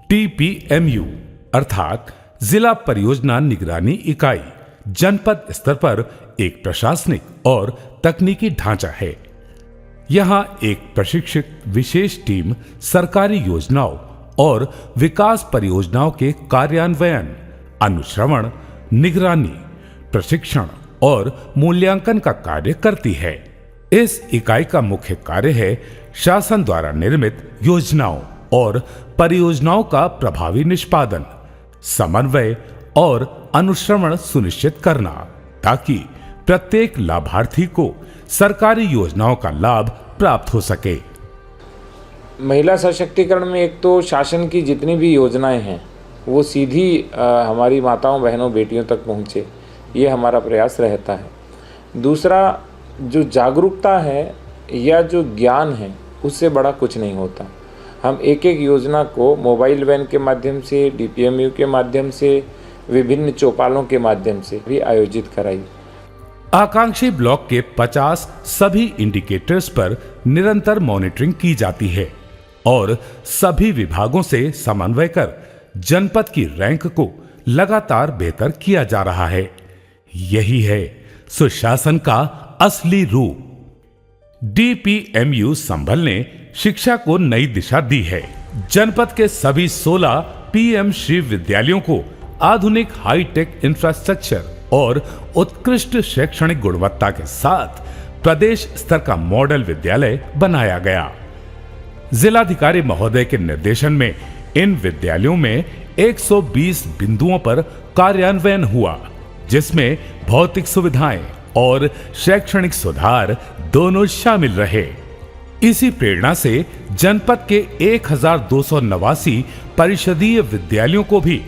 TPMU अर्थात जिला परियोजना निगरानी इकाई जनपद स्तर पर एक प्रशासनिक और तकनीकी ढांचा है। यहां एक प्रशिक्षित विशेष टीम सरकारी योजनाओं और विकास परियोजनाओं के कार्यान्वयन, अनुश्रवण, निगरानी, प्रशिक्षण और मूल्यांकन का कार्य करती है। इस इकाई का मुख्य कार्य है शासन द्वारा निर्मित योजनाओं और परियोजनाओं का प्रभावी निष्पादन, समन्वय और अनुश्रवण सुनिश्चित करना, ताकि प्रत्येक लाभार्थी को सरकारी योजनाओं का लाभ प्राप्त हो सके। महिला सशक्तिकरण में एक तो शासन की जितनी भी योजनाएं हैं वो सीधी हमारी माताओं, बहनों, बेटियों तक पहुंचे, ये हमारा प्रयास रहता है। दूसरा, जो जागरूकता है या जो ज्ञान है उससे बड़ा कुछ नहीं होता। हम एक एक योजना को मोबाइल वैन के माध्यम से, DPMU के माध्यम से, विभिन्न चौपालों के माध्यम से भी आयोजित कराई। आकांक्षी ब्लॉक के 50 सभी इंडिकेटर्स पर निरंतर मॉनिटरिंग की जाती है और सभी विभागों से समन्वय कर जनपद की रैंक को लगातार बेहतर किया जा रहा है। यही है सुशासन का असली रूप। DPMU संभल ने शिक्षा को नई दिशा दी है। जनपद के सभी 16 PM श्री विद्यालयों को आधुनिक हाईटेक इंफ्रास्ट्रक्चर और उत्कृष्ट शैक्षणिक गुणवत्ता के साथ प्रदेश स्तर का मॉडल विद्यालय बनाया गया। जिलाधिकारी महोदय के निर्देशन में इन विद्यालयों में 120 बिंदुओं पर कार्यान्वयन हुआ, जिसमें भौतिक सुविधाएं और शैक्षणिक सुधार दोनों शामिल रहे। इसी प्रेरणा से जनपद के 1289 परिषदीय विद्यालयों को भी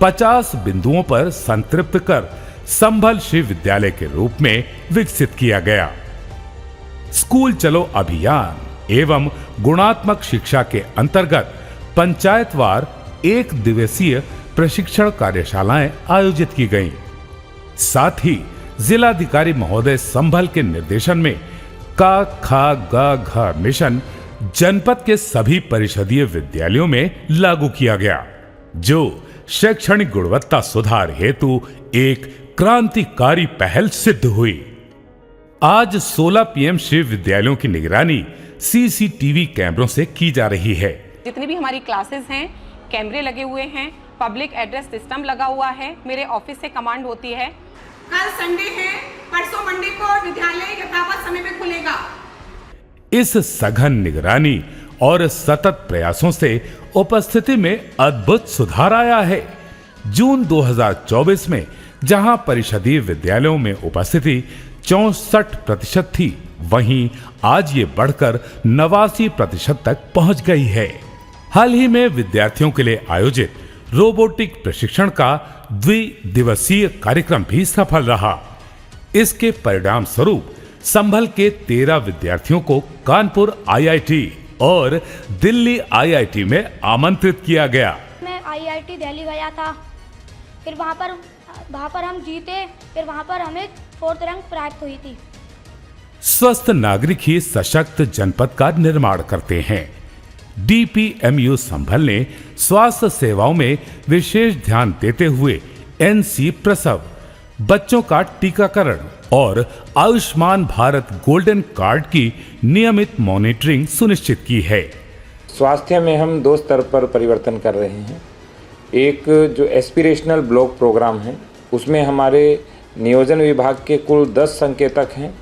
50 बिंदुओं पर संतृप्त कर संभल श्री विद्यालय के रूप में विकसित किया गया। स्कूल चलो अभियान एवं गुणात्मक शिक्षा के अंतर्गत पंचायतवार 1 दिवसीय प्रशिक्षण कार्यशालाएं आयोजित की गईं। साथ ही जिलाधिकारी महोदय संभल के निर्देशन में का खा गा घ मिशन जनपद के सभी परिषदीय विद्यालयों में लागू किया गया, जो शैक्षणिक गुणवत्ता सुधार हेतु एक क्रांतिकारी पहल सिद्ध हुई। आज 16 PM श्री विद्यालयों की निगरानी CCTV कैमरों से की जा रही है। जितनी भी हमारी क्लासेस हैं, कैमरे लगे हुए हैं, पब्लिक एड्रेस सिस्टम लगा हुआ है, मेरे ऑफिस से कमांड होती है। कल संडे है, परसों मंडे को विद्यालय यथावत समय पे खुलेगा। इस सघन निगरानी और सतत प्रयासों से उपस्थिति में अद्भुत सुधार आया है। जून 2024 में जहां परिषदीय विद्यालयों में उपस्थिति 64% थी, वहीं आज ये बढ़कर 89% तक पहुंच गई है। हाल ही में विद्यार्थियों के लिए आयोजित रोबोटिक प्रशिक्षण का द्विदिवसीय कार्यक्रम भी सफल रहा। इसके परिणाम स्वरूप संभल के 13 विद्यार्थियों को कानपुर IIT और दिल्ली IIT में आमंत्रित किया गया। मैं IIT दिल्ली गया था, फिर वहाँ पर हम जीते, फिर वहाँ पर हमें 4th रैंक प्राप्त हुई थी। स्वस्थ नागरिक ही सशक्त जनपद का निर्माण करते हैं। DPMU संभल ने स्वास्थ्य सेवाओं में विशेष ध्यान देते हुए NC प्रसव, बच्चों का टीकाकरण और आयुष्मान भारत गोल्डन कार्ड की नियमित मॉनिटरिंग सुनिश्चित की है। स्वास्थ्य में हम 2 स्तर पर परिवर्तन कर रहे हैं। एक जो एस्पिरेशनल ब्लॉक प्रोग्राम है, उसमें हमारे नियोजन विभाग के कुल 10 संकेतक हैं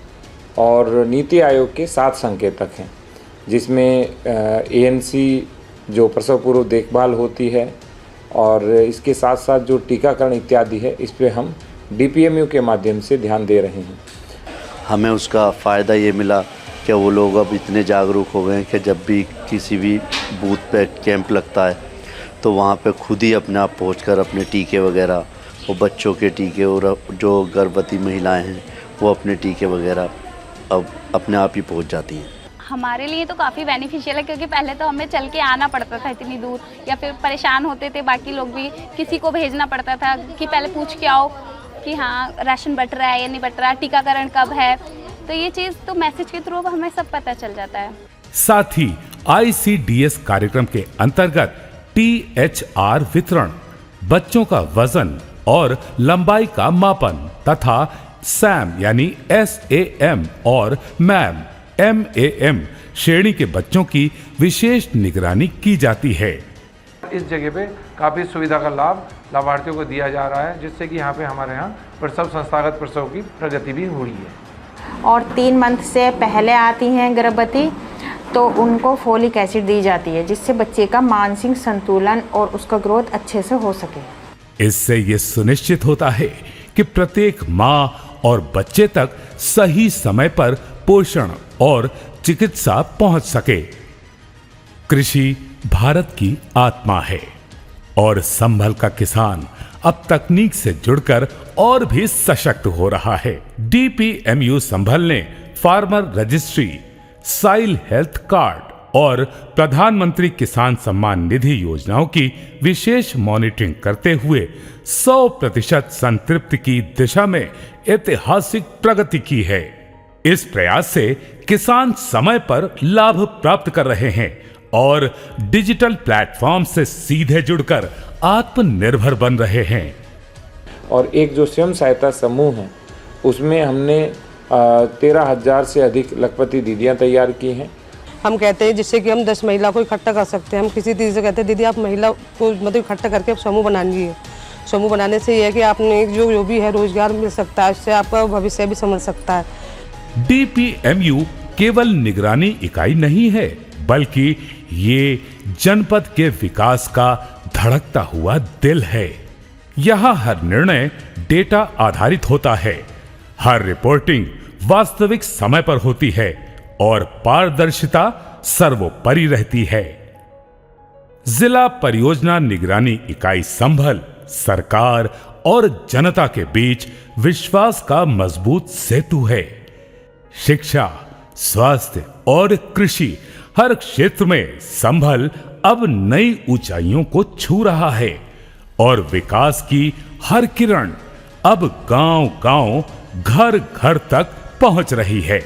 और नीति आयोग के 7 संकेतक हैं, जिसमें ANC जो प्रसव पूर्व देखभाल होती है और इसके साथ साथ जो टीकाकरण इत्यादि है, इस पे हम DPMU के माध्यम से ध्यान दे रहे हैं। हमें उसका फ़ायदा ये मिला कि वो लोग अब इतने जागरूक हो गए हैं कि जब भी किसी भी बूथ पे कैंप लगता है तो वहाँ पे खुद ही अपने आप पहुंचकर अपने टीके वगैरह, वो बच्चों के टीके और जो गर्भवती महिलाएं हैं वो अपने टीके वगैरह अब अपने आप ही पहुंच जाती हैं। हमारे लिए तो काफ़ी बेनिफिशियल है, क्योंकि पहले तो हमें चल के आना पड़ता था इतनी दूर, या फिर परेशान होते थे बाकी लोग भी, किसी को भेजना पड़ता था कि पहले पूछ के आओ कि हाँ राशन बट रहा है या नहीं बट रहा, टीकाकरण कब है। तो ये चीज़ तो मैसेज के थ्रू हमें सब पता चल जाता है। साथ ही ICDS कार्यक्रम के अंतर्गत THR वितरण, बच्चों का वजन और लंबाई का मापन तथा SAM यानी SAM और MAM श्रेणी के बच्चों की विशेष निगरानी की जाती है। इस जगह पे काफ़ी सुविधा का लाभ लाभार्थियों को दिया जा रहा है, जिससे कि यहाँ पे हमारे यहाँ प्रसव संस्थागत प्रसव की प्रगति भी हो रही है। और 3 मंथ से पहले आती हैं गर्भवती तो उनको फोलिक एसिड दी जाती है, जिससे बच्चे का मानसिक संतुलन और उसका ग्रोथ अच्छे से हो सके। इससे ये सुनिश्चित होता है कि प्रत्येक माँ और बच्चे तक सही समय पर पोषण और चिकित्सा पहुंच सके। कृषि भारत की आत्मा है और संभल का किसान अब तकनीक से जुड़कर और भी सशक्त हो रहा है। DPMU संभल ने फार्मर रजिस्ट्री, साइल हेल्थ कार्ड और प्रधानमंत्री किसान सम्मान निधि योजनाओं की विशेष मॉनिटरिंग करते हुए 100% संतृप्ति की दिशा में ऐतिहासिक प्रगति की है। इस प्रयास से किसान समय पर लाभ प्राप्त कर रहे हैं और डिजिटल प्लेटफॉर्म से सीधे जुड़कर आत्मनिर्भर बन रहे हैं। और एक जो स्वयं सहायता समूह है उसमें हमने 13,000 से अधिक लखपति दीदियां तैयार की हैं। हम कहते हैं जिससे कि हम 10 महिला को इकट्ठा कर सकते हैं। हम किसी दीदी से कहते हैं दीदी आप महिला को मतलब इकट्ठा करके समूह बना लीजिए। समूह बनाने से ये है कि आपने जो भी है रोजगार मिल सकता है, इससे आपका भविष्य भी समझ सकता है। DPMU केवल निगरानी इकाई नहीं है, बल्कि ये जनपद के विकास का धड़कता हुआ दिल है। यहाँ हर निर्णय डेटा आधारित होता है, हर रिपोर्टिंग वास्तविक समय पर होती है और पारदर्शिता सर्वोपरि रहती है। जिला परियोजना निगरानी इकाई संभल सरकार और जनता के बीच विश्वास का मजबूत सेतु है। शिक्षा, स्वास्थ्य और कृषि हर क्षेत्र में संभल अब नई ऊंचाइयों को छू रहा है और विकास की हर किरण अब गांव-गांव, घर-घर तक पहुंच रही है।